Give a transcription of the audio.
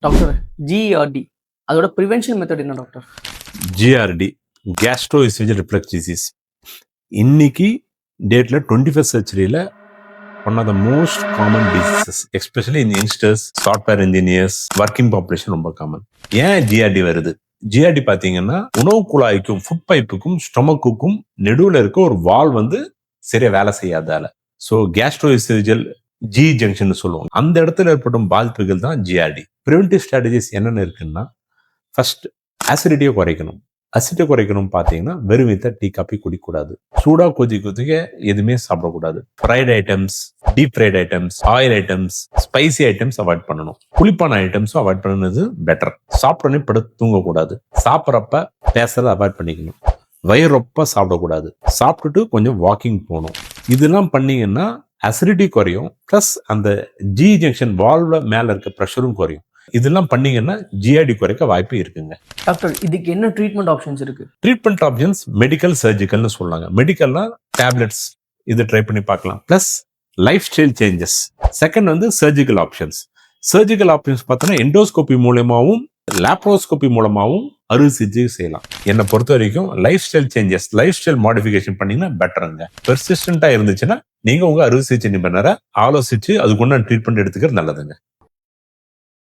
Doctor GRD அதோட prevention method என்ன doctor? GRD gastroesophageal reflux disease இன்னைக்கு டேட்ல 21st செஞ்சுரியில் one of the most common diseases, especially in youngsters, software engineers, working population ரொம்ப common. ஏன் GRD வருது? GRD பாத்தீங்கன்னா உணவு குழாய்க்கும் ஃபுட் பைப்புக்கும் ஸ்டொமக்குக்கும் நெடுவில் இருக்க ஒரு வால் சரியா வேலை செய்யாதால, ஸோ கேஸ்ட்ரோஎசோஃபேஜியல் ஜி ஜங்ஷன் சொல்லுவாங்க. அந்த இடத்துல ஏற்படும் பாதிப்புகள் தான் ஜிஆர்டி. ப்ரிவென்டிவ் ஸ்ட்ராட்டஜிஸ் என்னென்ன இருக்குன்னா, ஃபர்ஸ்ட் அசிடிட்டியை குறைக்கணும். அசிட்டை குறைக்கணும் பார்த்தீங்கன்னா வெறும் வீத்த டீ காப்பி குடிக்கூடாது. சூடா கொதிக்க எதுவுமே சாப்பிடக்கூடாது. Fried items, deep fried items, oil items, spicy items avoid பண்ணணும். புளிப்பான ஐட்டம்ஸும் அவாய்ட் பண்ணுறது பெட்டர். சாப்பிடனே படுத்து தூங்கக்கூடாது. சாப்பிட்றப்ப பேசுறத அவாய்ட் பண்ணிக்கணும். வயிறொப்ப சாப்பிடக்கூடாது. சாப்பிட்டுட்டு கொஞ்சம் வாக்கிங் போகணும். இதெல்லாம் பண்ணீங்கன்னா அசிடிட்டி குறையும், பிளஸ் அந்த ஜி ஜங்ஷன் வால்வ மேல இருக்க ப்ரெஷரும் குறையும். இதெல்லாம் பண்ணீங்கன்னா ஜிஆர்டி குறைக்க வாய்ப்பு இருக்குங்க. டாக்டர், இதுக்கு என்ன ட்ரீட்மெண்ட் ஆப்ஷன்ஸ் இருக்கு? ட்ரீட்மெண்ட் ஆப்ஷன்ஸ் மெடிக்கல், சர்ஜிக்கல்னு சொல்லாங்க. மெடிக்கல்னா டேப்லெட்ஸ், இது ட்ரை பண்ணி பார்க்கலாம். Plus life style changes. Second surgical options. Surgical options பார்த்தோன்னா எண்டோஸ்கோபி மூலமாகவும் லேப்ரோஸ்கோபி மூலமாகவும் அறுவை சிகிச்சை செய்யலாம். என்னை பொறுத்த வரைக்கும் life style changes, life style modification பண்ணீங்கன்னா பெட்டருங்க. பெர்சிஸ்டண்டா இருந்துச்சுன்னா நீங்க உங்க அறுவை சிகிச்சை நிபுணரை ஆலோசிச்சு அதுக்குண்டான ட்ரீட்மெண்ட் எடுத்துக்கிறது நல்லதுங்க.